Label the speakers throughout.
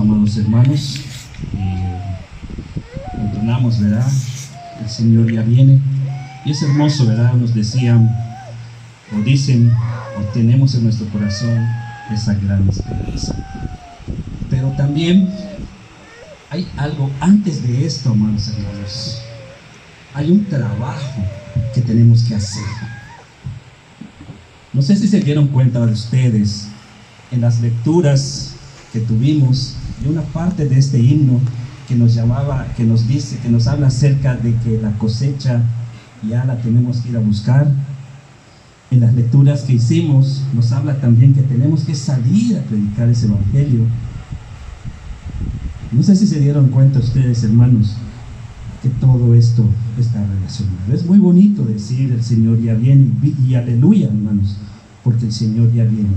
Speaker 1: amados hermanos. Entonamos, ¿verdad? El Señor ya viene. Y es hermoso, ¿verdad? Nos decían, o dicen, o tenemos en nuestro corazón esa gran esperanza. Pero también hay algo antes de esto, amados hermanos. Hay un trabajo que tenemos que hacer. No sé si se dieron cuenta de ustedes en las lecturas que tuvimos de una parte de este himno que nos llamaba, que nos dice, que nos habla acerca de que la cosecha ya la tenemos que ir a buscar. En las lecturas que hicimos nos habla también que tenemos que salir a predicar ese evangelio. No sé si se dieron cuenta ustedes, hermanos, que todo esto está relacionado. Es muy bonito decir el Señor ya viene y aleluya, hermanos, porque el Señor ya viene.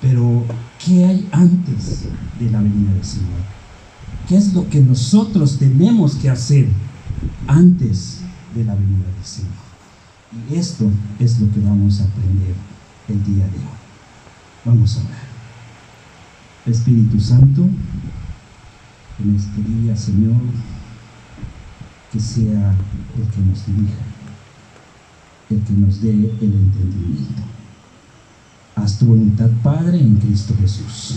Speaker 1: Pero ¿qué hay antes de la venida del Señor? ¿Qué es lo que nosotros tenemos que hacer antes de la venida del Señor? Y esto es lo que vamos a aprender el día de hoy. Vamos a orar. Espíritu Santo, en este día, Señor, que sea el que nos dirija, el que nos dé el entendimiento. Haz tu voluntad, Padre, en Cristo Jesús.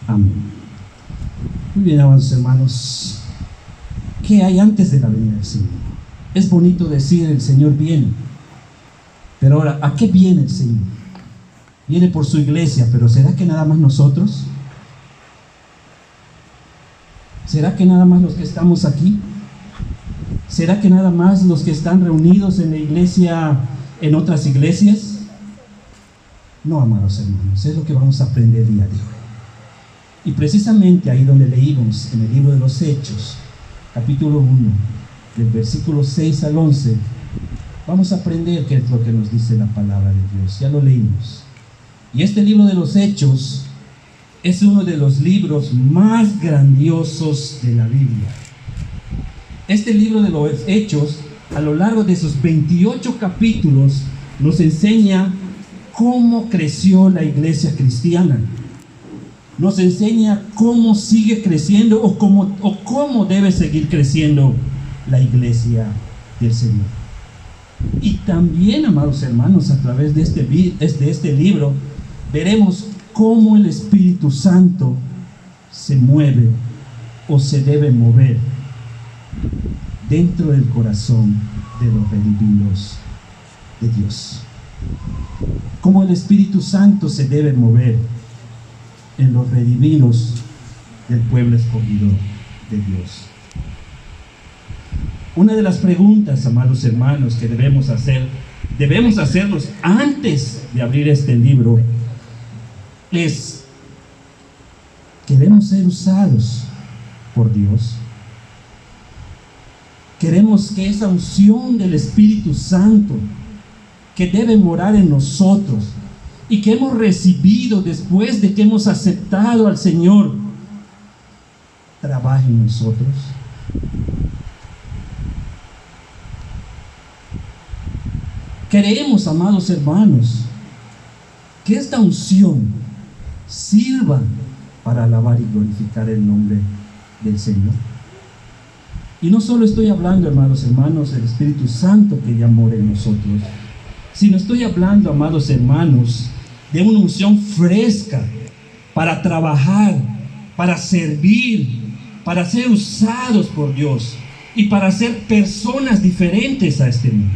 Speaker 1: Amén. Muy bien, amados hermanos, ¿qué hay antes de la venida del Señor? Es bonito decir el Señor viene, pero ahora, ¿a qué viene el Señor? Viene por su iglesia, pero ¿será que nada más nosotros? ¿Será que nada más los que estamos aquí? ¿Será que nada más los que están reunidos en la iglesia, en otras iglesias? No, amados hermanos, es lo que vamos a aprender el día de hoy. Y precisamente ahí donde leímos en el libro de los Hechos, capítulo 1, del versículo 6 al 11, vamos a aprender qué es lo que nos dice la palabra de Dios. Ya lo leímos. Y este libro de los Hechos es uno de los libros más grandiosos de la Biblia. Este libro de los Hechos, a lo largo de sus 28 capítulos, nos enseña cómo creció la iglesia cristiana. Nos enseña cómo sigue creciendo o cómo debe seguir creciendo la iglesia del Señor. Y también, amados hermanos, a través de este libro, veremos cómo el Espíritu Santo se mueve o se debe mover dentro del corazón de los redimidos de Dios. Cómo el Espíritu Santo se debe mover en los redimidos del pueblo escogido de Dios. Una de las preguntas, amados hermanos, que debemos hacernos antes de abrir este libro es: ¿queremos ser usados por Dios? ¿Queremos que esa unción del Espíritu Santo que debe morar en nosotros y que hemos recibido después de que hemos aceptado al Señor trabaje en nosotros? Queremos, amados hermanos, que esta unción sirva para alabar y glorificar el nombre del Señor. Y no solo estoy hablando, hermanos, del Espíritu Santo que ya mora en nosotros, sino estoy hablando, amados hermanos, de una unción fresca para trabajar, para servir, para ser usados por Dios y para ser personas diferentes a este mundo.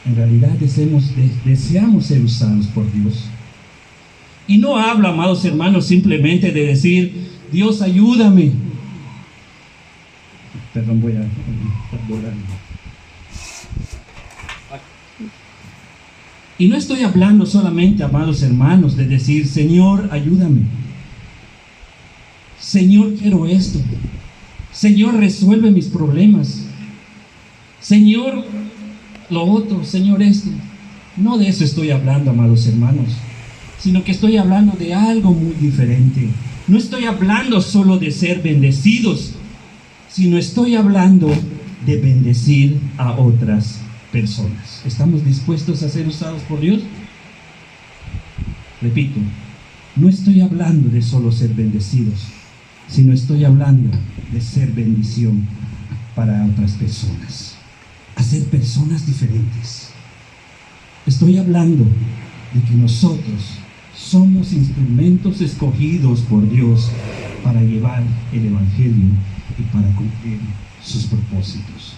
Speaker 1: En realidad deseamos ser usados por Dios. Y no hablo, amados hermanos, simplemente de decir: Dios, ayúdame. Perdón, voy a borrar. Y no estoy hablando solamente, amados hermanos, de decir: Señor, ayúdame. Señor, quiero esto. Señor, resuelve mis problemas. Señor, lo otro. Señor, esto. No de eso estoy hablando, amados hermanos, sino que estoy hablando de algo muy diferente. No estoy hablando solo de ser bendecidos, sino estoy hablando de bendecir a otras personas. ¿Estamos dispuestos a ser usados por Dios? Repito, No estoy hablando de solo ser bendecidos, sino estoy hablando de ser bendición para otras personas, hacer personas diferentes. Estoy hablando de que nosotros somos instrumentos escogidos por Dios para llevar el Evangelio y para cumplir sus propósitos.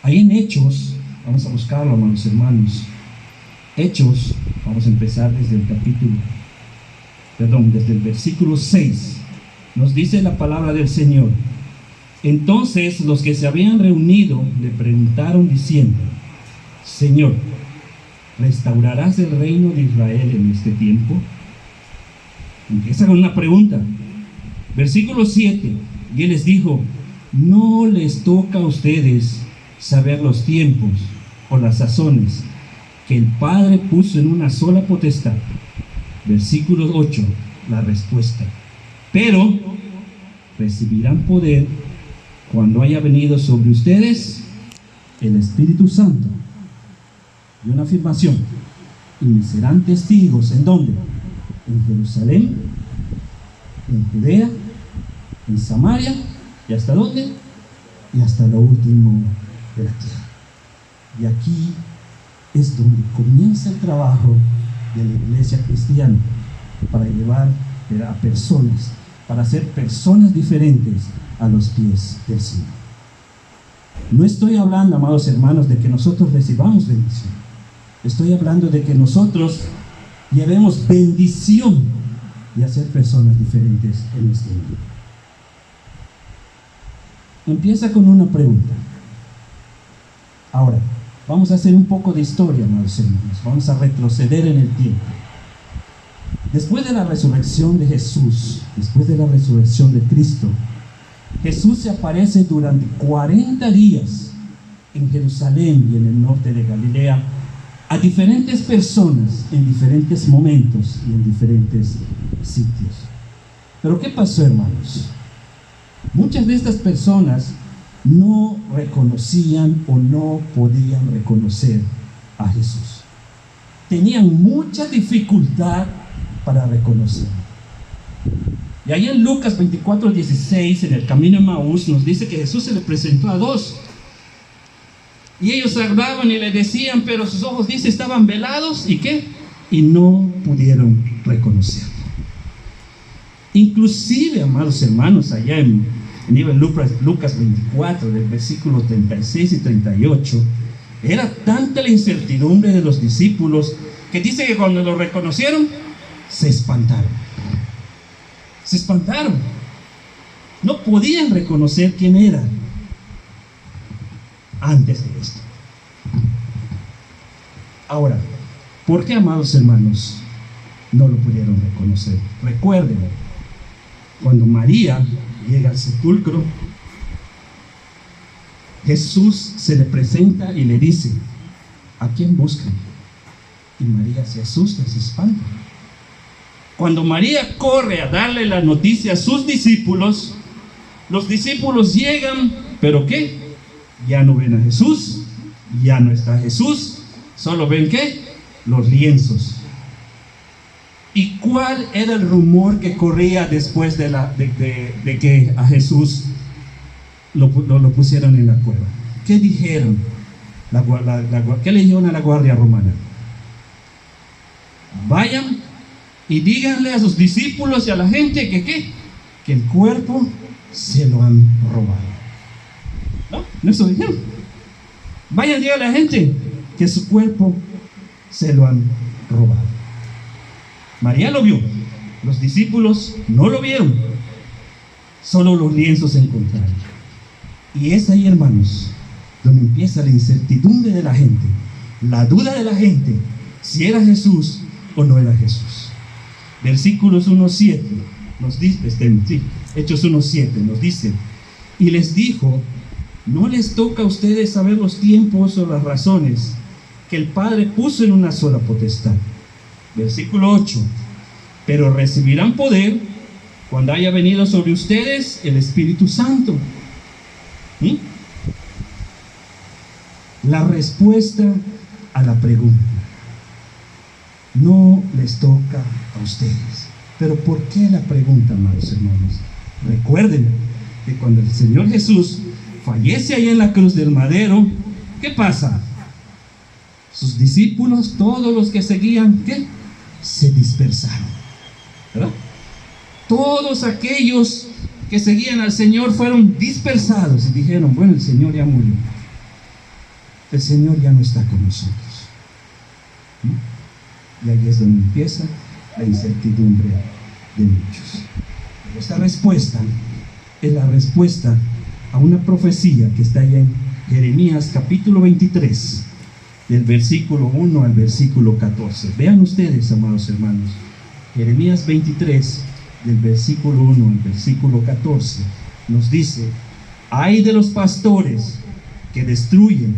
Speaker 1: Ahí en Hechos, vamos a buscarlo, amados hermanos. Hechos, vamos a empezar desde el versículo 6. Nos dice la palabra del Señor. Entonces los que se habían reunido le preguntaron diciendo: Señor, ¿restaurarás el reino de Israel en este tiempo? Empieza con una pregunta. Versículo 7. Y él les dijo: no les toca a ustedes saber los tiempos o las sazones que el Padre puso en una sola potestad. Versículo 8. La respuesta: pero recibirán poder cuando haya venido sobre ustedes el Espíritu Santo. Y una afirmación: y me serán testigos. ¿En dónde? En Jerusalén, en Judea, en Samaria, ¿y hasta dónde? Y hasta lo último de la tierra. Y aquí es donde comienza el trabajo de la iglesia cristiana, para llevar a personas, para hacer personas diferentes a los pies del Señor. No estoy hablando, amados hermanos, de que nosotros recibamos bendición. Estoy hablando de que nosotros llevemos bendición y hacer personas diferentes en este mundo. Empieza con una pregunta. Ahora, vamos a hacer un poco de historia, amados hermanos. Vamos a retroceder en el tiempo. Después de la resurrección de Jesús, después de la resurrección de Cristo, Jesús se aparece durante 40 días en Jerusalén y en el norte de Galilea a diferentes personas en diferentes momentos y en diferentes sitios. Pero ¿qué pasó, hermanos? Muchas de estas personas no reconocían o no podían reconocer a Jesús. Tenían mucha dificultad para reconocerlo. Y ahí en Lucas 24:16, en el camino de Maús, nos dice que Jesús se le presentó a dos. Y ellos hablaban y le decían, pero sus ojos, dice, estaban velados. ¿Y qué? Y no pudieron reconocerlo. Inclusive, amados hermanos, allá en Lucas 24, del versículo 36 y 38, era tanta la incertidumbre de los discípulos que dice que cuando lo reconocieron, se espantaron. Se espantaron. No podían reconocer quién era antes de esto. Ahora, ¿por qué, amados hermanos, no lo pudieron reconocer? Recuerden, cuando María llega al sepulcro, Jesús se le presenta y le dice: ¿a quién buscan? Y María se asusta, se espanta. Cuando María corre a darle la noticia a sus discípulos, los discípulos llegan, ¿pero qué? Ya no ven a Jesús, ya no está Jesús, solo ven ¿qué? Los lienzos. ¿Y cuál era el rumor que corría después de que a Jesús lo pusieron en la cueva? ¿Qué dijeron? ¿Qué le dijeron a la guardia romana? Vayan y díganle a sus discípulos y a la gente que el cuerpo se lo han robado. ¿No eso dijeron? Vayan, díganle a la gente que su cuerpo se lo han robado. María lo vio, los discípulos no lo vieron, solo los lienzos se encontraron. Y es ahí, hermanos, donde empieza la incertidumbre de la gente, la duda de la gente, si era Jesús o no era Jesús. Versículos 1:7 nos dice, Hechos 1:7 nos dice: y les dijo, no les toca a ustedes saber los tiempos o las razones que el Padre puso en una sola potestad. Versículo 8: pero recibirán poder cuando haya venido sobre ustedes el Espíritu Santo. La respuesta a la pregunta: no les toca a ustedes. Pero ¿por qué la pregunta, amados hermanos? Recuerden que cuando el Señor Jesús fallece ahí en la cruz del madero, ¿qué pasa? Sus discípulos, todos los que seguían, ¿qué? Se dispersaron, ¿verdad? Todos aquellos que seguían al Señor fueron dispersados y dijeron, bueno, el Señor ya murió. El Señor ya no está con nosotros. ¿No? Y ahí es donde empieza la incertidumbre de muchos. Pero esta respuesta es la respuesta a una profecía que está allá en Jeremías capítulo 23, del versículo 1 al versículo 14. Vean ustedes, amados hermanos, Jeremías 23, del versículo 1 al versículo 14, nos dice: ay de los pastores que destruyen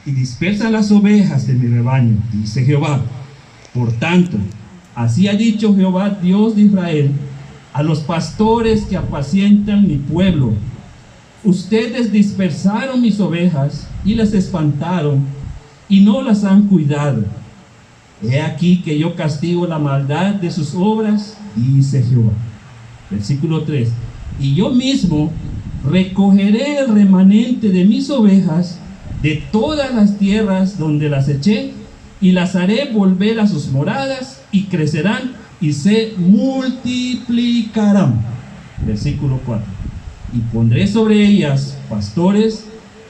Speaker 1: y dispersan las ovejas de mi rebaño, dice Jehová. Por tanto, así ha dicho Jehová, Dios de Israel, a los pastores que apacientan mi pueblo: ustedes dispersaron mis ovejas y las espantaron y no las han cuidado. He aquí que yo castigo la maldad de sus obras, dice Jehová. Versículo 3: y yo mismo recogeré el remanente de mis ovejas de todas las tierras donde las eché, y las haré volver a sus moradas, y crecerán y se multiplicarán. Versículo 4: y pondré sobre ellas pastores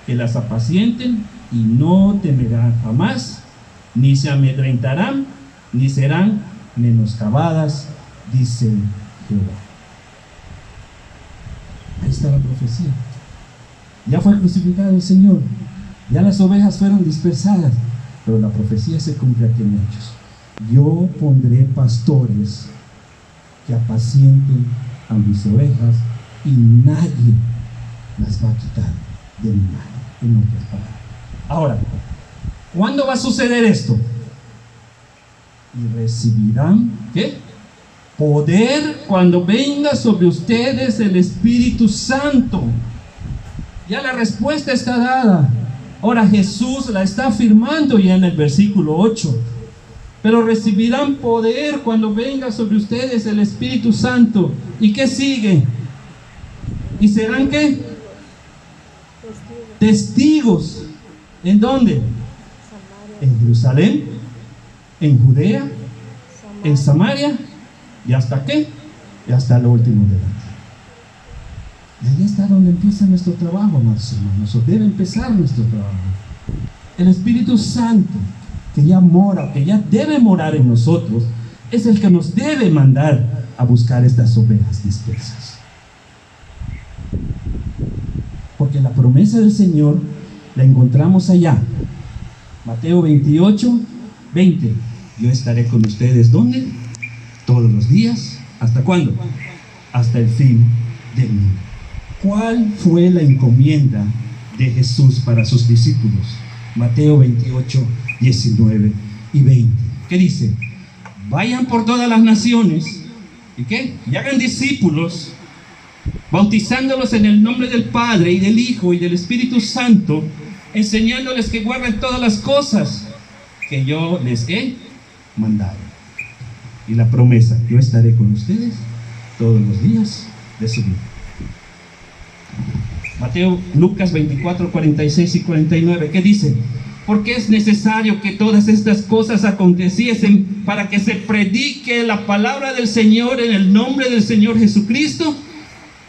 Speaker 1: que las apacienten, y no temerán jamás, ni se amedrentarán, ni serán menoscabadas, dice Jehová. Ahí está la profecía. Ya fue crucificado el Señor, ya las ovejas fueron dispersadas, pero la profecía se cumple aquí en Hechos. Yo pondré pastores que apacienten a mis ovejas, y nadie las va a quitar de mi mano, en otras palabras. Ahora, ¿cuándo va a suceder esto? Y recibirán, ¿qué? Poder cuando venga sobre ustedes el Espíritu Santo. Ya la respuesta está dada. Ahora Jesús la está afirmando ya en el versículo 8. Pero recibirán poder cuando venga sobre ustedes el Espíritu Santo. ¿Y qué sigue? ¿Y serán qué? Testigos. ¿En dónde? En Jerusalén, en Judea, en Samaria, ¿y hasta qué? Y hasta lo último de la tierra. Y ahí está donde empieza nuestro trabajo, amados hermanos, o debe empezar nuestro trabajo. El Espíritu Santo, que ya mora, que ya debe morar en nosotros, es el que nos debe mandar a buscar estas ovejas dispersas. Porque la promesa del Señor la encontramos allá. Mateo 28, 20. Yo estaré con ustedes, ¿dónde? Todos los días. ¿Hasta cuándo? Hasta el fin del mundo. ¿Cuál fue la encomienda de Jesús para sus discípulos? Mateo 28, 19 y 20. ¿Qué dice? Vayan por todas las naciones. ¿Y qué? Y hagan discípulos, bautizándolos en el nombre del Padre y del Hijo y del Espíritu Santo, enseñándoles que guarden todas las cosas que yo les he mandado. Y la promesa: yo estaré con ustedes todos los días de su vida. Lucas 24, 46 y 49, ¿qué dice? Porque es necesario que todas estas cosas aconteciesen para que se predique la palabra del Señor en el nombre del Señor Jesucristo,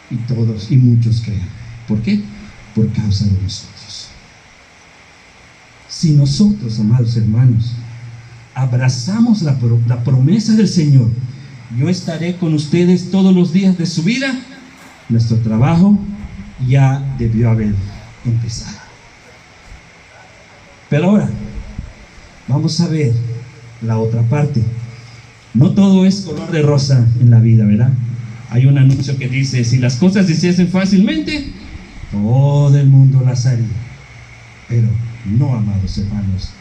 Speaker 1: y todos y muchos crean. ¿Por qué? Por causa de nosotros. Si nosotros, amados hermanos, abrazamos la promesa del Señor, yo estaré con ustedes todos los días de su vida, nuestro trabajo ya debió haber empezado. Pero ahora vamos a ver la otra parte. No todo es color de rosa en la vida, ¿verdad? Hay un anuncio que dice: si las cosas se hiciesen fácilmente, todo el mundo las haría. Pero no, amados hermanos,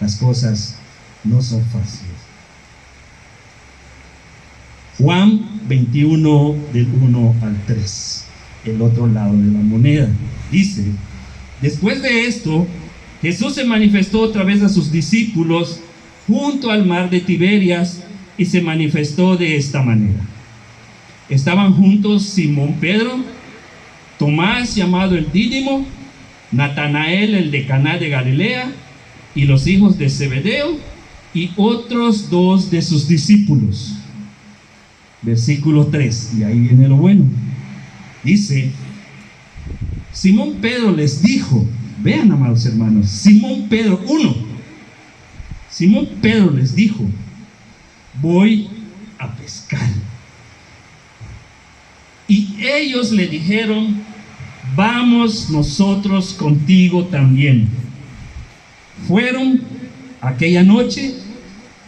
Speaker 1: las cosas no son fáciles. Juan 21, del 1 al 3, el otro lado de la moneda, dice: después de esto, Jesús se manifestó otra vez a sus discípulos junto al mar de Tiberias y se manifestó de esta manera. Estaban juntos Simón Pedro, Tomás llamado el Dídimo, Natanael el de Caná de Galilea y los hijos de Zebedeo y otros 2 de sus discípulos. Versículo 3, y ahí viene lo bueno. Dice, Simón Pedro les dijo, vean amados hermanos, Simón Pedro les dijo, voy a pescar. Y ellos le dijeron, vamos nosotros contigo también. Fueron aquella noche,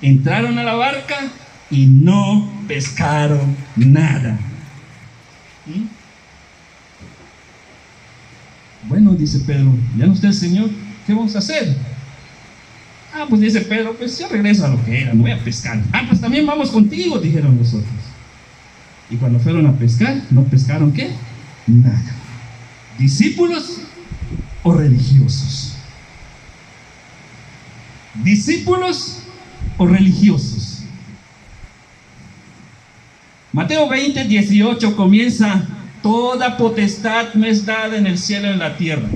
Speaker 1: entraron a la barca y no pescaron nada. Bueno, dice Pedro, ya no está el Señor, ¿qué vamos a hacer? Pues dice Pedro, pues yo regreso a lo que era, no voy a pescar. Pues también vamos contigo, dijeron los otros. Y cuando fueron a pescar, ¿no pescaron qué? Nada. ¿Discípulos o religiosos? ¿Discípulos o religiosos? Mateo 20, 18 comienza, toda potestad me es dada en el cielo y en la tierra.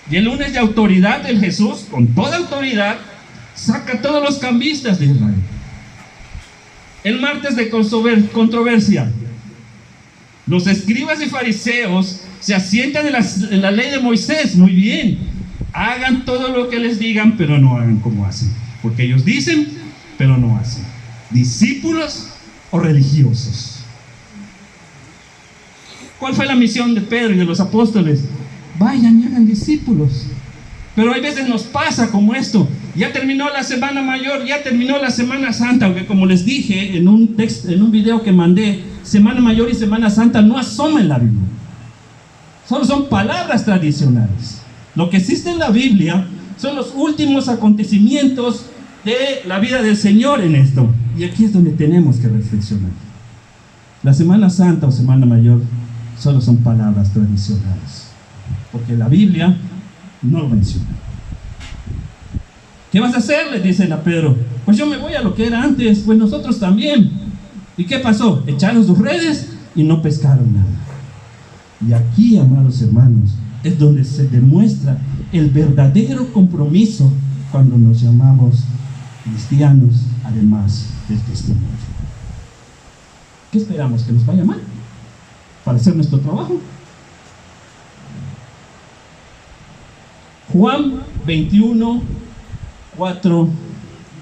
Speaker 1: Y el lunes de autoridad del Jesús, con toda autoridad, saca a todos los cambistas de Israel. El martes de controversia, los escribas y fariseos se asientan en la ley de Moisés. Muy bien, hagan todo lo que les digan, pero no hagan como hacen, porque ellos dicen, pero no hacen. ¿Discípulos o religiosos? ¿Cuál fue la misión de Pedro y de los apóstoles? Vayan y hagan discípulos. Pero hay veces nos pasa como esto. Ya terminó la Semana Mayor, ya terminó la Semana Santa, aunque como les dije en un video que mandé, Semana Mayor y Semana Santa no asoman en la Biblia. Solo son palabras tradicionales. Lo que existe en la Biblia son los últimos acontecimientos de la vida del Señor en esto. Y aquí es donde tenemos que reflexionar. La Semana Santa o Semana Mayor solo son palabras tradicionales, porque la Biblia no lo menciona. ¿Qué vas a hacer?, le dicen a Pedro. Pues yo me voy a lo que era antes. Pues nosotros también. ¿Y qué pasó? Echaron sus redes y no pescaron nada. Y aquí, amados hermanos, es donde se demuestra el verdadero compromiso cuando nos llamamos cristianos, además del testimonio. ¿Qué esperamos? ¿Que nos vaya mal para hacer nuestro trabajo? Juan 21, 4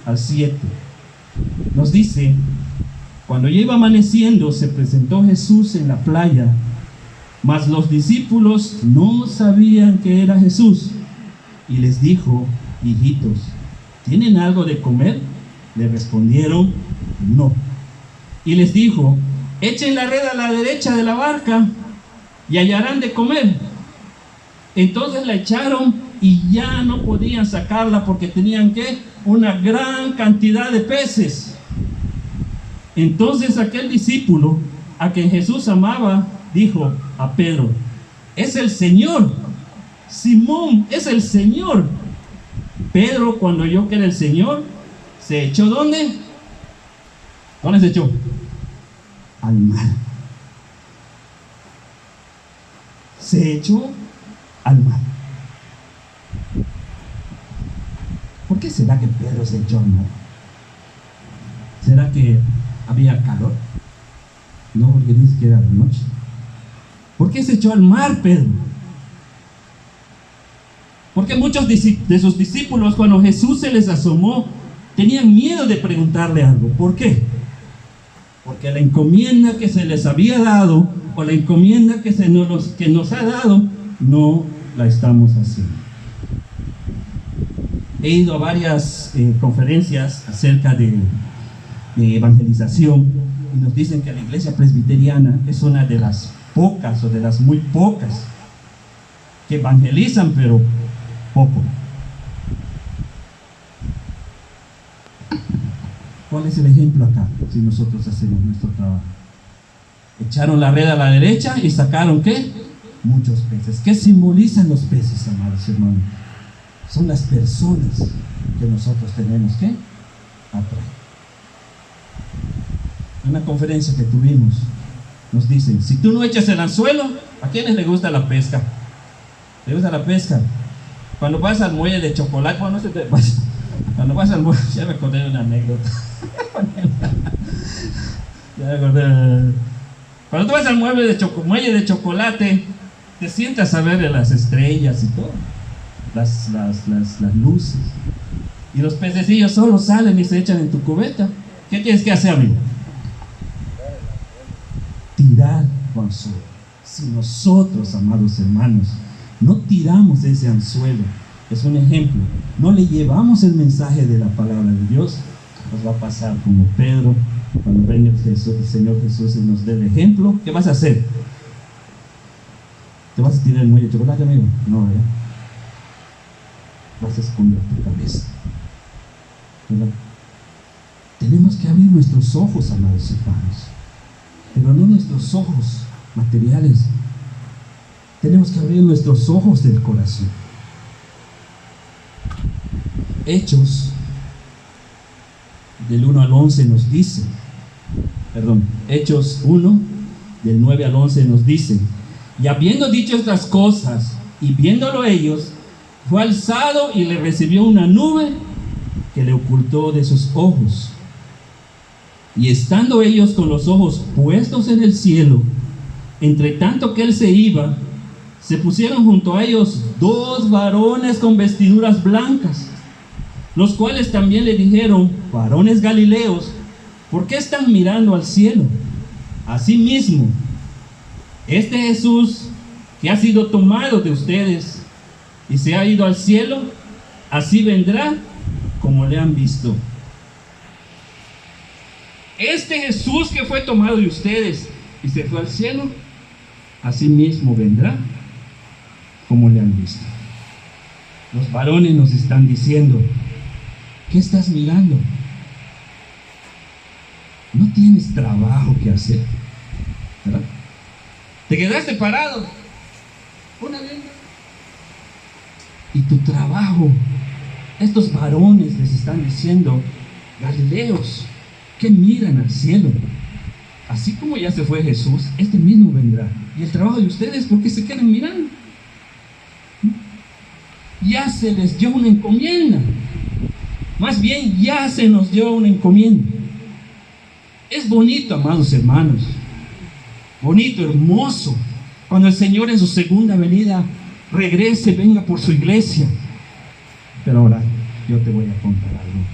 Speaker 1: al 7 nos dice, cuando ya iba amaneciendo se presentó Jesús en la playa, mas los discípulos no sabían que era Jesús, y les dijo, hijitos, ¿tienen algo de comer? Le respondieron, no. Y les dijo, echen la red a la derecha de la barca y hallarán de comer. Entonces la echaron y ya no podían sacarla porque tenían que una gran cantidad de peces. Entonces aquel discípulo a quien Jesús amaba dijo a Pedro, es el Señor. Simón, es el Señor. Pedro, cuando oyó que era el Señor, se echó ¿dónde? ¿Dónde se echó? Al mar. Se echó al mar. ¿Por qué será que Pedro se echó al mar? ¿Será que había calor? No, porque dice que era de noche. ¿Por qué se echó al mar Pedro? Porque muchos de sus discípulos, cuando Jesús se les asomó, tenían miedo de preguntarle algo. ¿Por qué? Porque la encomienda que se les había dado, o la encomienda que nos ha dado, no la estamos haciendo. He ido a varias conferencias acerca de evangelización, y nos dicen que la iglesia presbiteriana es una de las pocas, o de las muy pocas, que evangelizan, pero poco. ¿Cuál es el ejemplo acá? Si nosotros hacemos nuestro trabajo. Echaron la red a la derecha y sacaron ¿qué? Muchos peces. ¿Qué simbolizan los peces, amados hermanos? Son las personas que nosotros tenemos que atrae. En una conferencia que tuvimos, nos dicen, si tú no echas el anzuelo, ¿a quiénes les gusta la pesca? ¿Le gusta la pesca? Cuando vas al muelle de Chocolate, bueno, no sé, cuando vas al muelle, ya me acordé de una anécdota. Ya me acordé. Cuando tú vas al muelle de Chocolate, te sientas a ver las estrellas y todo, las luces. Y los pececillos solo salen y se echan en tu cubeta. ¿Qué tienes que hacer, amigo? Tirar tu anzuelo. Si nosotros, amados hermanos, no tiramos ese anzuelo, es un ejemplo, no le llevamos el mensaje de la palabra de Dios, nos va a pasar como Pedro, cuando venga el Señor Jesús y nos dé el ejemplo. ¿Qué vas a hacer? ¿Te vas a tirar el muelle de chocolate, amigo? No, ¿verdad? Vas a esconder tu cabeza, ¿verdad? Tenemos que abrir nuestros ojos, amados hermanos, pero no nuestros ojos materiales. Tenemos que abrir nuestros ojos del corazón. Hechos del 1 al 11 nos dice, Hechos 1 del 9 al 11 nos dice: y habiendo dicho estas cosas y viéndolo ellos, fue alzado y le recibió una nube que le ocultó de sus ojos. Y estando ellos con los ojos puestos en el cielo, entre tanto que él se iba, se pusieron junto a ellos 2 varones con vestiduras blancas, los cuales también le dijeron: varones galileos, ¿por qué están mirando al cielo? Asimismo, este Jesús que ha sido tomado de ustedes y se ha ido al cielo, así vendrá como le han visto. Este Jesús que fue tomado de ustedes y se fue al cielo, así mismo vendrá como le han visto. Los varones nos están diciendo: ¿qué estás mirando? No tienes trabajo que hacer, ¿verdad? Te quedaste parado una vez, y tu trabajo, estos varones les están diciendo: Galileos, que miran al cielo, así como ya se fue Jesús, este mismo vendrá. Y el trabajo de ustedes, ¿por qué se quedan mirando? Ya se les dio una encomienda. Más bien, ya se nos dio una encomienda. Es bonito, amados hermanos, bonito, hermoso, cuando el Señor en su segunda venida regrese, venga por su iglesia. Pero ahora yo te voy a contar algo.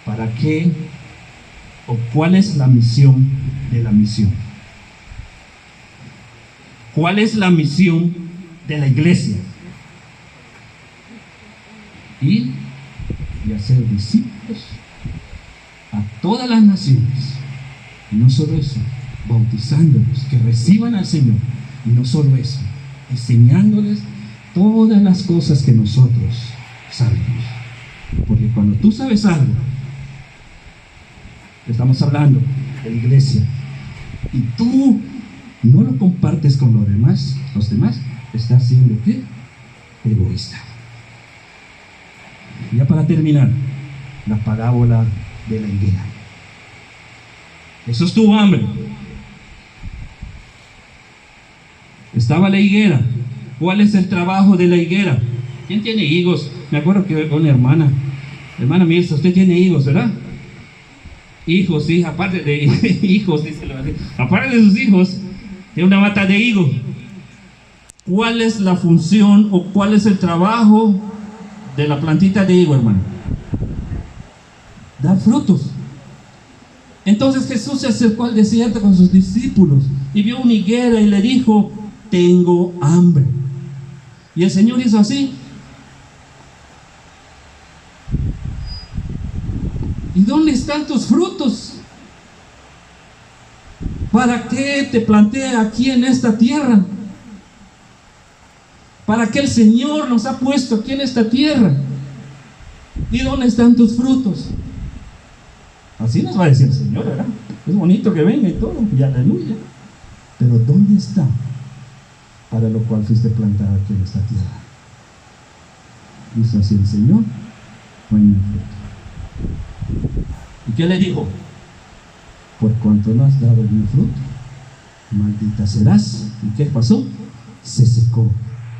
Speaker 1: ¿Para qué o cuál es la misión de la misión? ¿Cuál es la misión de la iglesia? Ir y hacer discípulos a todas las naciones. Y no solo eso, bautizándolos, que reciban al Señor. Y no solo eso, enseñándoles todas las cosas que nosotros sabemos. Porque cuando tú sabes algo, estamos hablando de la iglesia, y tú no lo compartes con los demás, estás siendo ¿qué? Egoísta. Y ya para terminar, la parábola de la higuera. Jesús tuvo hambre. Estaba la higuera. ¿Cuál es el trabajo de la higuera? ¿Quién tiene higos? Me acuerdo que una hermana Mirza, usted tiene higos, ¿verdad? Hijos, sí, aparte de hijos, aparte de sus hijos, tiene una mata de higo. ¿Cuál es la función o cuál es el trabajo de la plantita de higo, hermano? Dar frutos. Entonces Jesús se acercó al desierto con sus discípulos y vio una higuera y le dijo: tengo hambre. Y el Señor hizo así. ¿Y dónde están tus frutos? ¿Para qué te planté aquí en esta tierra? ¿Para qué el Señor nos ha puesto aquí en esta tierra? ¿Y dónde están tus frutos? Así nos va a decir el Señor, ¿verdad? Es bonito que venga y todo, y aleluya. Pero ¿dónde está para lo cual fuiste plantado aquí en esta tierra? Dice así el Señor: no hay ni fruto. ¿Y qué le dijo? Por cuanto no has dado el mi fruto, maldita serás. ¿Y qué pasó? Se secó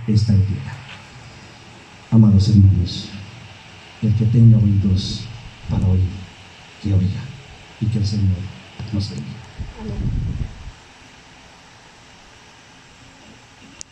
Speaker 1: esta higuera. Amados hermanos, el que tenga oídos para oír, que oiga, y que el Señor nos bendiga.
Speaker 2: Amén.